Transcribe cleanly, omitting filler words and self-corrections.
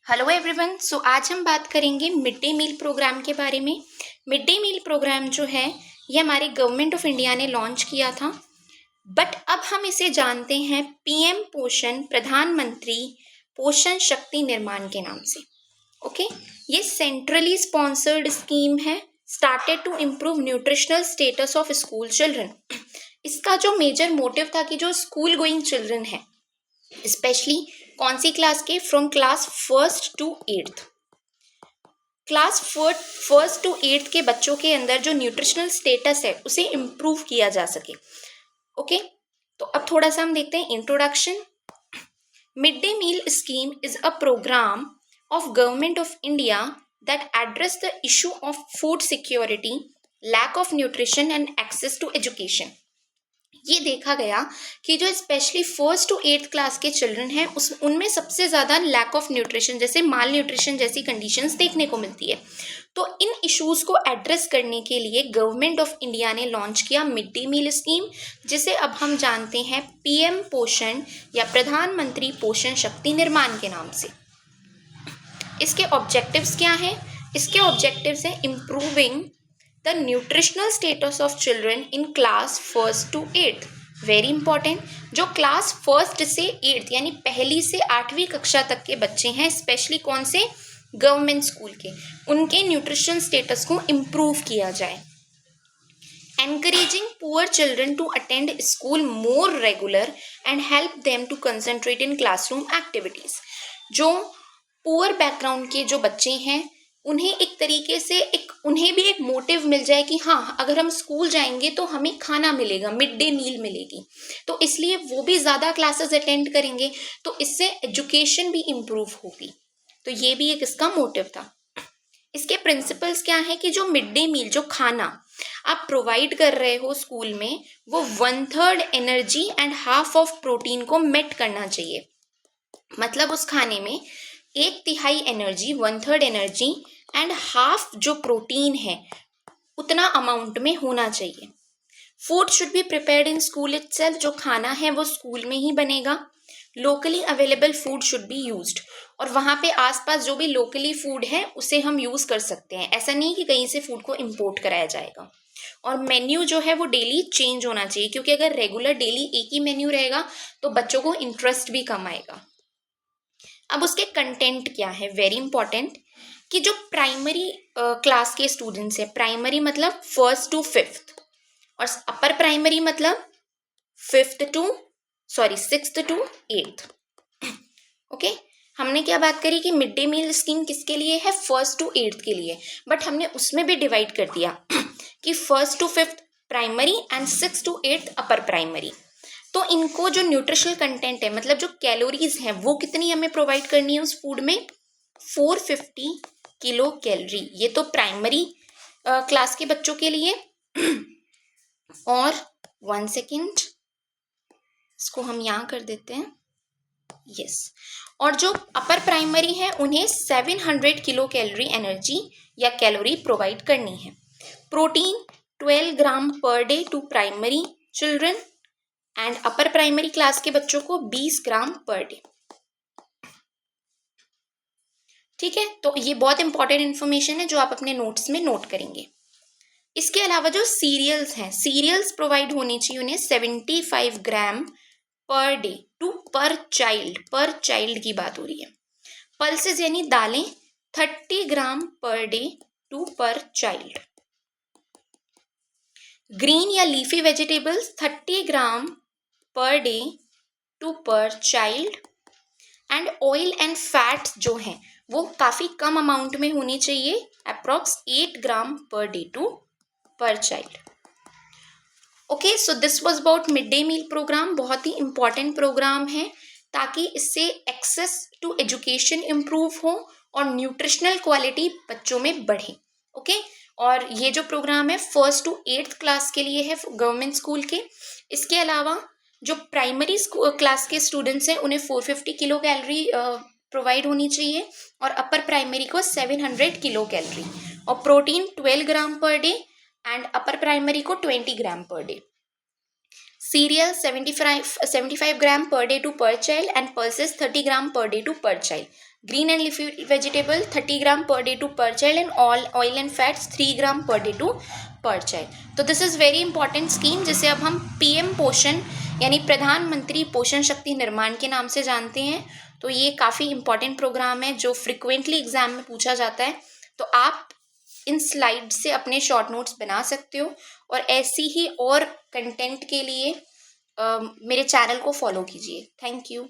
Hello everyone. सो आज हम बात करेंगे मिड डे मील प्रोग्राम के बारे में। मिड डे मील प्रोग्राम जो है ये हमारे गवर्नमेंट ऑफ इंडिया ने लॉन्च किया था, बट अब हम इसे जानते हैं पीएम पोषण, प्रधानमंत्री पोषण शक्ति निर्माण के नाम से। ओके, ये सेंट्रली स्पॉन्सर्ड स्कीम है, started to improve nutritional status of school children. इसका जो मेजर मोटिव था कि जो स्कूल गोइंग चिल्ड्रन है, स्पेशली कौन सी क्लास के, from class first to eighth, class first to eighth के बच्चों के अंदर जो न्यूट्रिशनल स्टेटस है उसे इम्प्रूव किया जा सके। ओके, तो अब थोड़ा सा हम देखते हैं introduction. Mid day meal scheme is a programme of government of India that address the issue of food security, lack of nutrition and access to education. ये देखा गया कि जो specially first to eighth class के children हैं उनमें सबसे ज़्यादा लैक ऑफ न्यूट्रिशन, जैसे माल न्यूट्रिशन जैसी कंडीशंस देखने को मिलती है। तो इन इश्यूज़ को एड्रेस करने के लिए गवर्नमेंट ऑफ इंडिया ने लॉन्च किया मिड डे मील स्कीम, जिसे अब हम जानते हैं पीएम पोषण या प्रधानमंत्री पोषण शक्ति निर्माण के नाम से। इसके ऑब्जेक्टिव्स क्या हैं? इसके ऑब्जेक्टिव्स हैं improving the nutritional status of children in class first to eighth. Very important, जो क्लास फर्स्ट से एट्थ यानी पहली से आठवीं कक्षा तक के बच्चे हैं, स्पेशली कौन से, गवर्नमेंट स्कूल के, उनके न्यूट्रिशन स्टेटस को इम्प्रूव किया जाए। Encouraging poor children to attend school more regular and help them to concentrate in classroom activities. जो पुअर बैकग्राउंड के जो बच्चे हैं उन्हें एक तरीके से उन्हें भी एक मोटिव मिल जाए कि हाँ, अगर हम स्कूल जाएंगे तो हमें खाना मिलेगा, मिड डे मील मिलेगी, तो इसलिए वो भी ज़्यादा क्लासेस अटेंड करेंगे, तो इससे एजुकेशन भी इम्प्रूव होगी। तो ये भी एक इसका मोटिव था। इसके प्रिंसिपल्स क्या है कि जो मिड डे मील, जो खाना आप प्रोवाइड कर रहे हो स्कूल में, वो 1/3 energy and half of protein को मेट करना चाहिए। मतलब उस खाने में 1/3 एनर्जी, 1/3 एनर्जी एंड हाफ जो प्रोटीन है उतना अमाउंट में होना चाहिए। Food should be prepared in school itself, जो खाना है वो स्कूल में ही बनेगा। Locally available food should be used, और वहाँ पे आसपास जो भी लोकली फूड है उसे हम यूज़ कर सकते हैं, ऐसा नहीं कि कहीं से फूड को इम्पोर्ट कराया जाएगा। और मेन्यू जो है वो डेली चेंज होना चाहिए, क्योंकि अगर रेगुलर डेली एक ही मेन्यू रहेगा तो बच्चों को इंटरेस्ट भी कम आएगा। अब उसके कंटेंट क्या है, वेरी इंपॉर्टेंट, कि जो प्राइमरी क्लास के स्टूडेंट्स हैं, प्राइमरी मतलब फर्स्ट टू फिफ्थ, और अपर प्राइमरी मतलब सिक्स्थ टू एट्थ। ओके, हमने क्या बात करी कि मिड डे मील स्कीम किसके लिए है, फर्स्ट टू एट्थ के लिए, बट हमने उसमें भी डिवाइड कर दिया कि first to fifth primary and sixth to eighth upper primary. तो इनको जो न्यूट्रिशनल कंटेंट है, मतलब जो कैलोरीज हैं, वो कितनी हमें प्रोवाइड करनी है उस फूड में, 450 किलो कैलोरी। ये तो प्राइमरी क्लास के बच्चों के लिए। और 1 सेकेंड, इसको हम यहाँ कर देते हैं, यस। और जो अपर प्राइमरी है उन्हें 700 किलो कैलोरी एनर्जी या कैलोरी प्रोवाइड करनी है। Protein 12 gram per day to primary children and upper primary class के बच्चों को 20 ग्राम पर डे। ठीक है, तो ये बहुत इंपॉर्टेंट इन्फॉर्मेशन है जो आप अपने नोट्स में नोट करेंगे। इसके अलावा जो सीरियल्स हैं, सीरियल्स प्रोवाइड होनी चाहिए उन्हें 75 gram per day to per child की बात हो रही है। पल्सेस यानी दालें 30 gram per day to per child. Green या leafy vegetables 30 gram per day to per child. And oil and fats जो हैं वो काफ़ी कम अमाउंट में होनी चाहिए, approx 8 gram per day to per child. Okay, so this was about mid day meal programme. बहुत ही इंपॉर्टेंट प्रोग्राम है ताकि इससे एक्सेस टू एजुकेशन इम्प्रूव हो और न्यूट्रिशनल क्वालिटी बच्चों में बढ़े। ओके, और ये जो प्रोग्राम है फर्स्ट टू एट्थ क्लास के लिए है, गवर्नमेंट स्कूल के। इसके अलावा जो प्राइमरी क्लास के स्टूडेंट्स हैं उन्हें 450 किलो कैलोरी प्रोवाइड होनी चाहिए, और अपर प्राइमरी को 700 किलो कैलोरी, और protein 12 gram per day and upper primary को 20 ग्राम per day. Serial 75 gram per day to per child and pulses 30 gram per day to per child. Green and leafy vegetable 30 gram per day to per child and all oil and fats 3 gram per day to per child. तो this is very important scheme जिसे अब हम PM पोषण यानी प्रधानमंत्री पोषण शक्ति निर्माण के नाम से जानते हैं। तो ये काफ़ी इंपॉर्टेंट प्रोग्राम है जो फ्रिक्वेंटली एग्जाम में पूछा जाता है। तो आप इन स्लाइड से अपने शॉर्ट नोट्स बना सकते हो और ऐसी ही और कंटेंट के लिए मेरे चैनल को फॉलो कीजिए। Thank you.